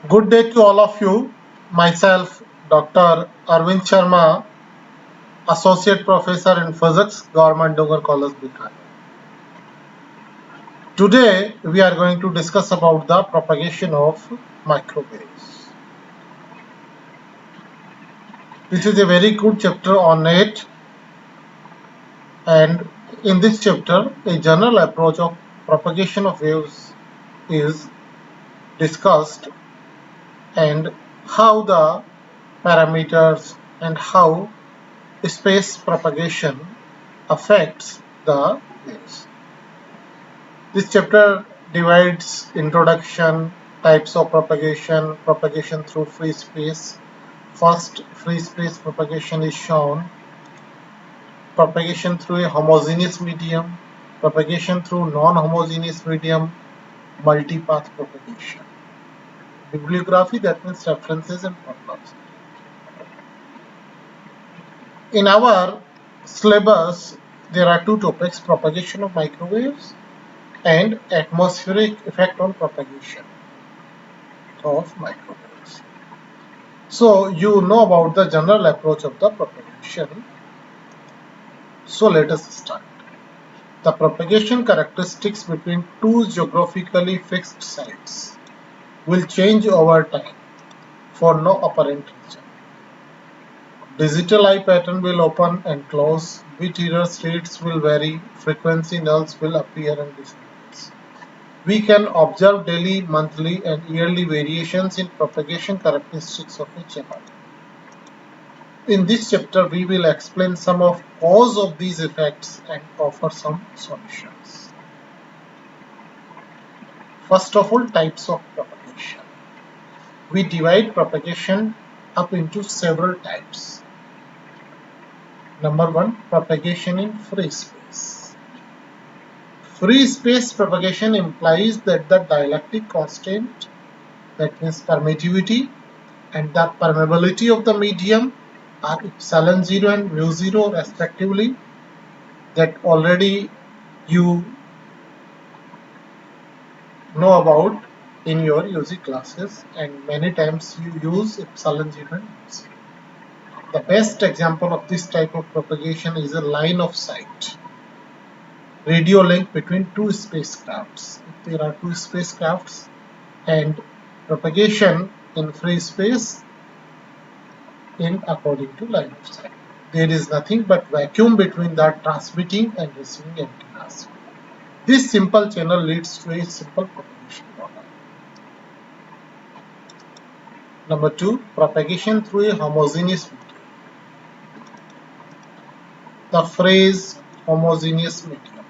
Good day to all of you. Myself, Dr. Arvind Sharma, Associate Professor in Physics, Government Dogar College, Bikaner. Today, we are going to discuss about the propagation of microwaves. This is a very good chapter on it, and in this chapter, a general approach of propagation of waves is discussed and how the parameters and how space propagation affects the waves. This chapter divides introduction, types of propagation, propagation through free space. First, free space propagation is shown, propagation through a homogeneous medium, propagation through non-homogeneous medium, multipath propagation. Bibliography, that means references and purpose. In our syllabus, there are two topics, propagation of microwaves and atmospheric effect on propagation of microwaves. So you know about the general approach of the propagation. So let us start. The propagation characteristics between two geographically fixed sites will change over time for no apparent reason. Digital eye pattern will open and close, bit error rates will vary, frequency nulls will appear and disappear. We can observe daily, monthly and yearly variations in propagation characteristics of a channel. In this chapter, we will explain some of cause of these effects and offer some solutions. First of all, types of propagation. We divide propagation up into several types. Number one, propagation in free space. Free space propagation implies that the dielectric constant, that means permittivity, and the permeability of the medium are epsilon 0 and mu 0 respectively, that already you know about in your UG classes, and many times you use epsilon 0 and mu 0. The best example of this type of propagation is a line of sight, radio link between two spacecrafts. If there are two spacecrafts and propagation in free space in according to line of sight, there is nothing but vacuum between the transmitting and receiving antennas. This simple channel leads to a simple propagation model. Number two, propagation through a homogeneous medium. The phrase homogeneous medium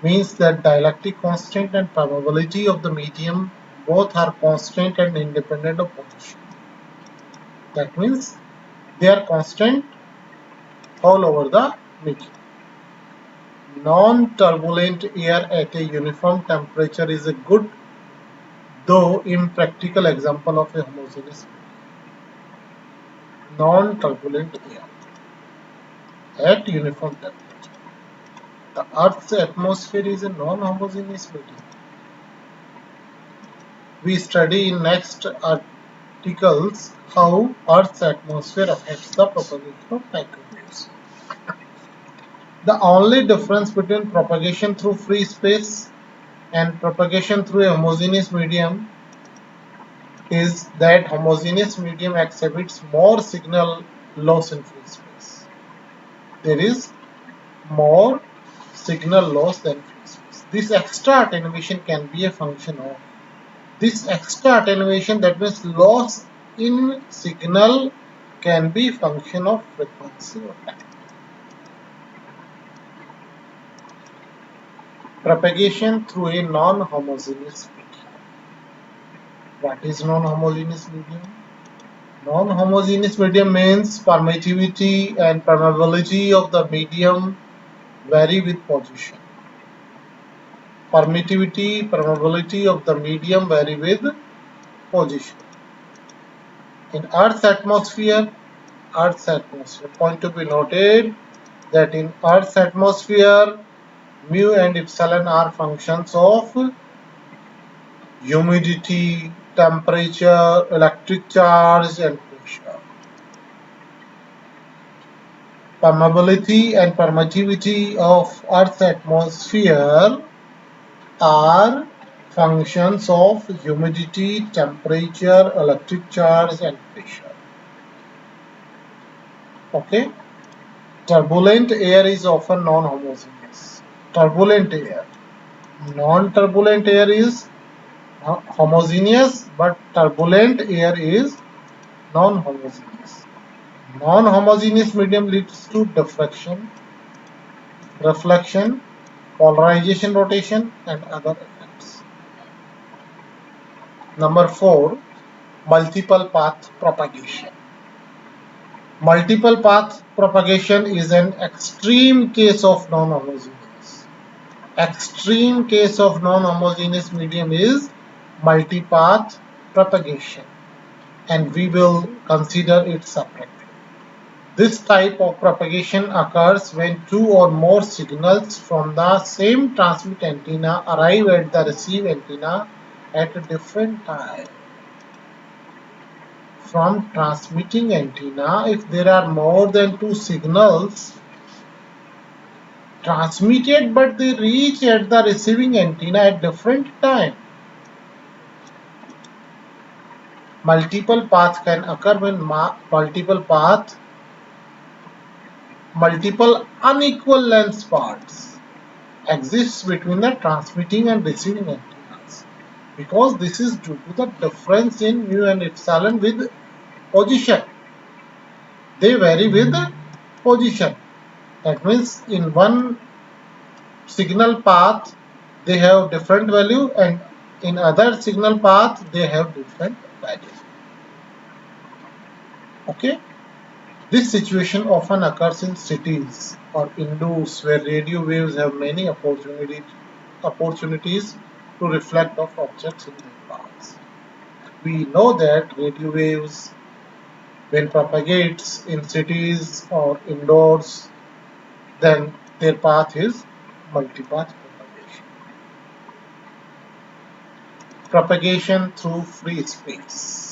means that dielectric constant and permeability of the medium both are constant and independent of position. That means they are constant all over the medium. Non-turbulent air at a uniform temperature is a good, though impractical, example of a homogeneous medium. Non-turbulent air at uniform temperature. The Earth's atmosphere is a non-homogeneous medium. We study in next articles how Earth's atmosphere affects the propagation of microwaves. The only difference between propagation through free space and propagation through a homogeneous medium is that homogeneous medium exhibits more signal loss in free space. There is more signal loss than free space. This extra attenuation can be a function of this extra attenuation, that means loss in signal, can be function of frequency or time. Propagation through a non-homogeneous medium. What is non-homogeneous medium? Non-homogeneous medium means permittivity and permeability of the medium vary with position. Permittivity, permeability of the medium vary with position. In Earth's atmosphere, point to be noted that in Earth's atmosphere, mu and epsilon are functions of humidity, temperature, electric charge and pressure. Permeability and permittivity of Earth's atmosphere are functions of humidity, temperature, electric charge and pressure. Okay. Turbulent air is often non-homogeneous. Turbulent air. Non-turbulent air is homogeneous, but turbulent air is non-homogeneous. Non-homogeneous medium leads to diffraction, reflection, polarization rotation and other effects. Number 4, multiple path propagation. Multiple path propagation is an extreme case of non-homogeneous. Extreme case of non-homogeneous medium is multipath propagation, and we will consider it separately. This type of propagation occurs when two or more signals from the same transmit antenna arrive at the receive antenna at a different time. From transmitting antenna, if there are more than two signals transmitted but they reach at the receiving antenna at different time, multiple paths can occur when multiple unequal length parts exists between the transmitting and receiving antennas, because this is due to the difference in mu and epsilon with position. They vary with position. That means in one signal path they have different value and in other signal path they have different value. Okay. This situation often occurs in cities or indoors where radio waves have many opportunities to reflect off objects in their paths. We know that radio waves, when propagates in cities or indoors, then their path is multipath propagation. Propagation through free space.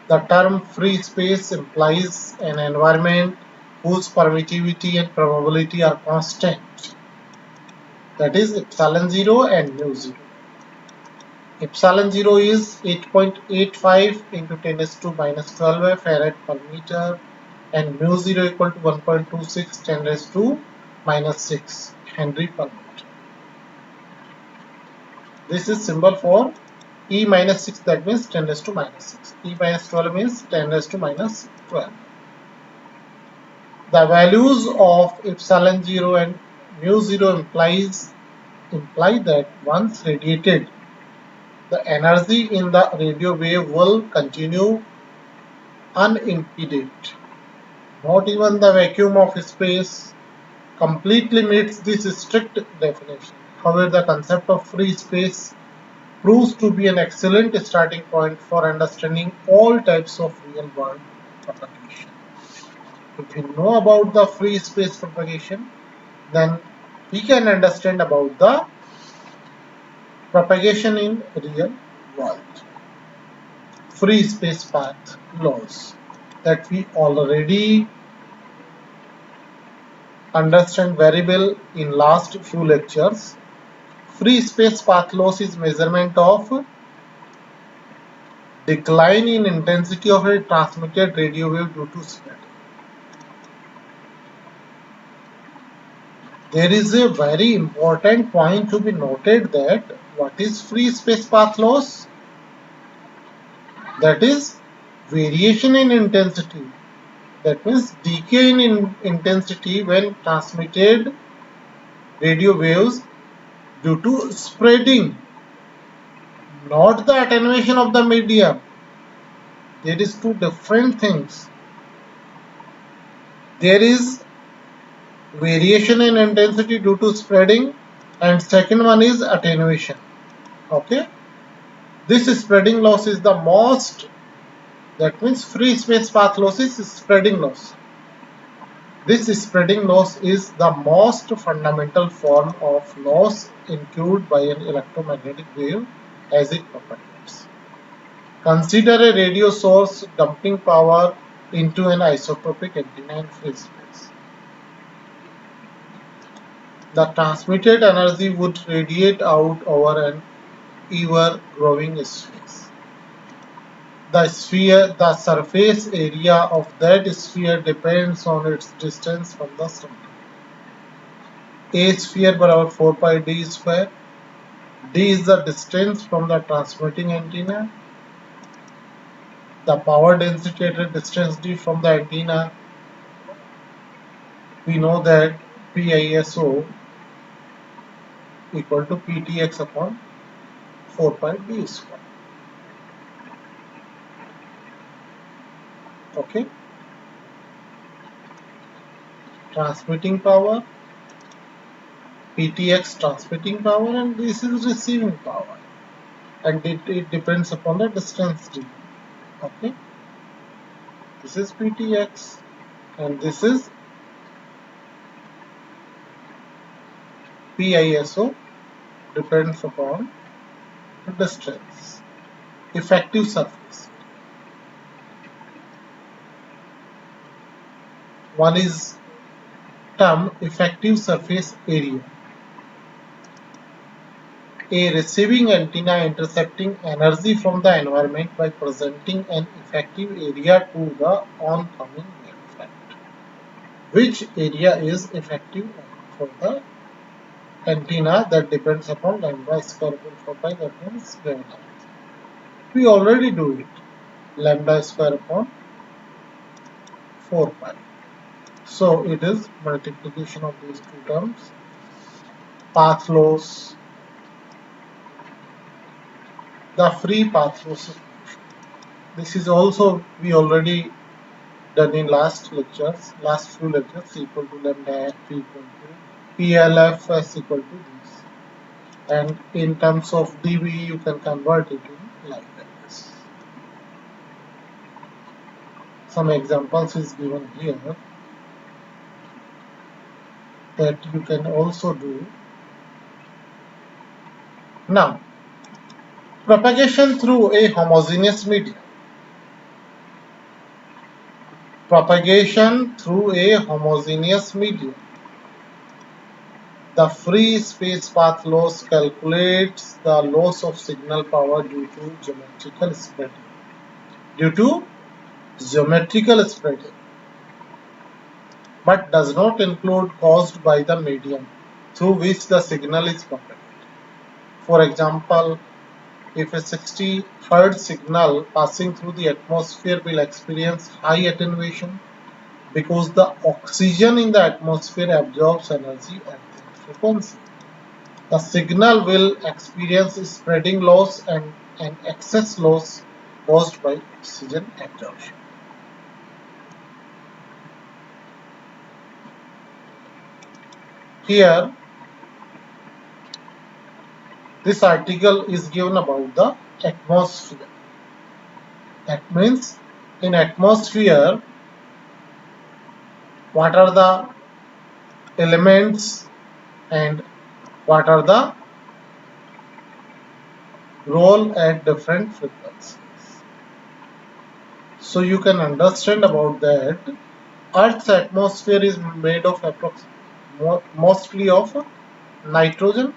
The term free space implies an environment whose permittivity and probability are constant. That is epsilon 0 and mu 0. Epsilon 0 is 8.85 into 10 raised to minus 12 farad per meter and mu 0 equal to 1.26 10 raised to minus 6 Henry per meter. This is symbol for E minus 6, that means 10 raised to minus 6. E minus 12 means 10 raised to minus 12. The values of epsilon 0 and mu 0 imply that once radiated, the energy in the radio wave will continue unimpeded. Not even the vacuum of space completely meets this strict definition. However, the concept of free space proves to be an excellent starting point for understanding all types of real-world propagation. If we know about the free space propagation, then we can understand about the propagation in real world. Free space path laws that we already understand very well in last few lectures. Free space path loss is measurement of decline in intensity of a transmitted radio wave due to spread. There is a very important point to be noted that what is free space path loss? That is variation in intensity. That means decay in intensity when transmitted radio waves due to spreading, not the attenuation of the medium. There is two different things. There is variation in intensity due to spreading and second one is attenuation. Okay. This spreading loss is the most, that means free space path loss is spreading loss. This spreading loss is the most fundamental form of loss incurred by an electromagnetic wave as it propagates. Consider a radio source dumping power into an isotropic antenna in free space. The transmitted energy would radiate out over an ever-growing space. The surface area of that sphere depends on its distance from the sun. A sphere बराबर 4 pi d square. D is the distance from the transmitting antenna. The power density at a distance d from the antenna. We know that PISO equal to PTX upon 4 pi d square. Okay. Transmitting power, PTX transmitting power, and this is receiving power, and it depends upon the distance d. Okay. This is PTX, and this is PISO, depends upon the distance. Effective surface. One is term effective surface area. A receiving antenna intercepting energy from the environment by presenting an effective area to the oncoming wavefront. Which area is effective for the antenna? That depends upon lambda square upon 4 pi, that means wavelength. We already do it. Lambda square upon 4 pi. So it is multiplication of these two terms. Path loss, the free path loss. This is also we already done in last few lectures, equal to lambda f equal to PLF s equal to this. And in terms of dB, you can convert it in like this. Some examples is given here that you can also do. Now, propagation through a homogeneous medium. Propagation through a homogeneous medium. The free space path loss calculates the loss of signal power due to geometrical spreading. But does not include caused by the medium through which the signal is propagated. For example, if a 60 Hz signal passing through the atmosphere will experience high attenuation because the oxygen in the atmosphere absorbs energy at that frequency. The signal will experience spreading loss and an excess loss caused by oxygen absorption. Here, this article is given about the atmosphere. That means in atmosphere, what are the elements and what are the role at different frequencies. So you can understand about that. Earth's atmosphere is made of mostly of nitrogen,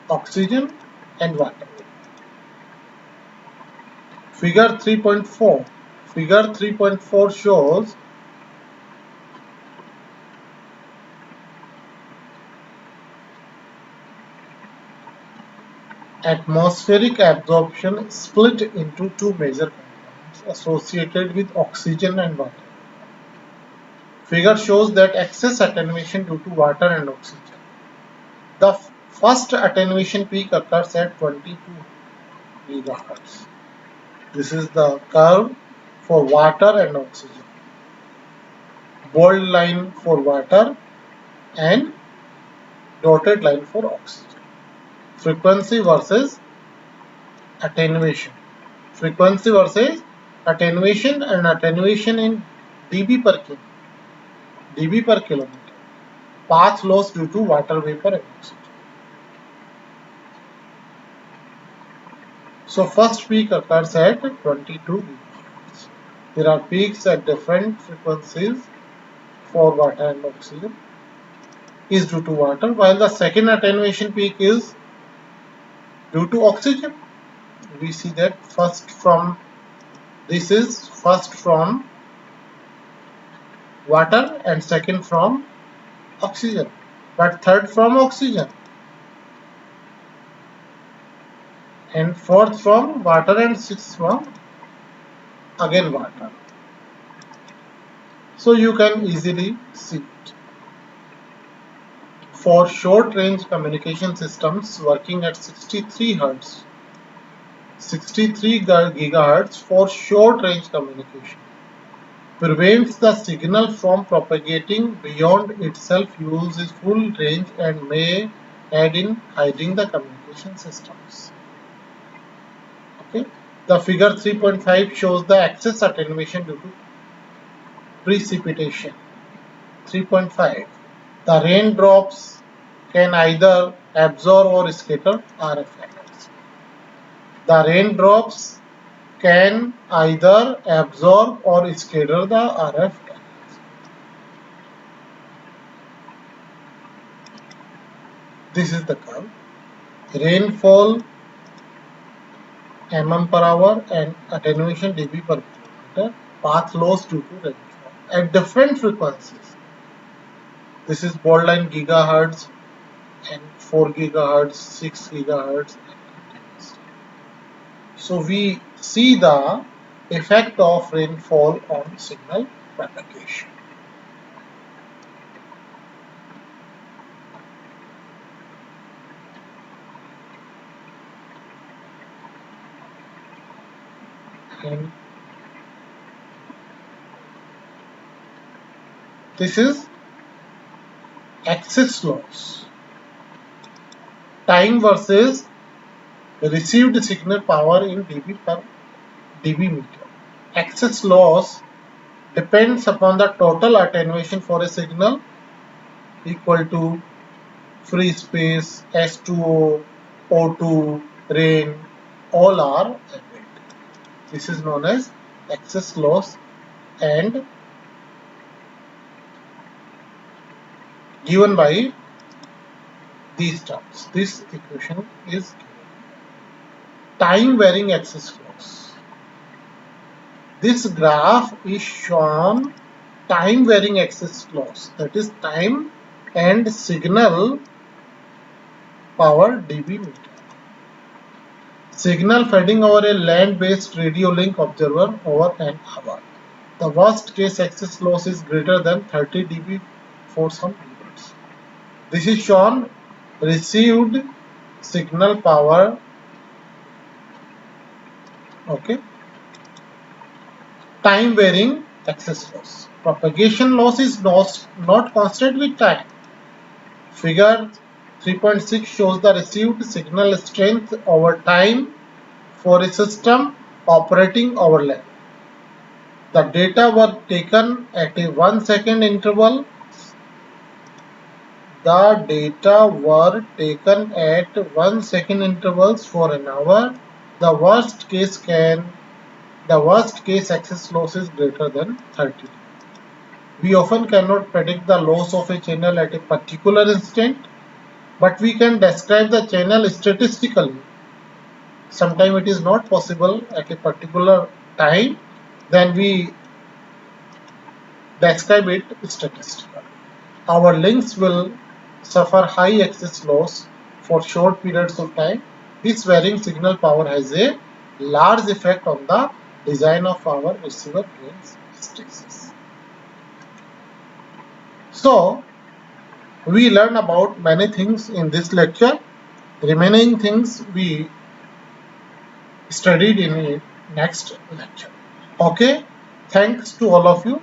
oxygen and water. Figure 3.4. Figure 3.4 shows atmospheric absorption split into two major components associated with oxygen and water. Figure shows that excess attenuation due to water and oxygen. The first attenuation peak occurs at 22 GHz. This is the curve for water and oxygen. Bold line for water and dotted line for oxygen. Frequency versus attenuation. Frequency versus attenuation, and attenuation in dB per kilometer. Path loss due to water vapor and oxygen. So first peak occurs at 22 GHz. There are peaks at different frequencies for water and oxygen is due to water, while the second attenuation peak is due to oxygen. We see that this is first from water and second from oxygen, but third from oxygen and fourth from water and sixth from again water. So you can easily see it. For short range communication systems working at 63 Hz, 63 GHz for short range communication prevents the signal from propagating beyond itself, uses full range and may aid in hiding the communication systems. Okay. The figure 3.5 shows the excess attenuation due to precipitation. 3.5. The raindrops can either absorb or scatter RF elements. The raindrops can either absorb or scatter the RF elements. This is the curve. Rainfall mm per hour and attenuation dB per kilometer. Path loss due to rainfall at different frequencies. This is bold line gigahertz and 4 gigahertz, 6 gigahertz. So we see the effect of rainfall on signal propagation. And this is access loss. Time versus received signal power in dB per dB meter. Access loss depends upon the total attenuation for a signal equal to free space, S2O, O2, rain, all are added. This is known as access loss and given by these terms. This equation is given. Time varying access loss. This graph is shown time varying access loss, that is time and signal power dB meter. Signal fading over a land-based radio link observer over an hour. The worst case access loss is greater than 30 dB for some periods. This is shown received signal power. Okay. Time varying access loss. Propagation loss is not constant with time. Figure 3.6 shows the received signal strength over time for a system operating over land. The data were taken at a 1 second interval. The data were taken at 1 second intervals for an hour. The worst case access loss is greater than 30. We often cannot predict the loss of a channel at a particular instant, but we can describe the channel statistically. Sometimes it is not possible at a particular time, then we describe it statistically. Our links will suffer high access loss for short periods of time. This varying signal power has a large effect on the design of our receiver gains stages. So, we learn about many things in this lecture. Remaining things we studied in the next lecture. Okay, thanks to all of you.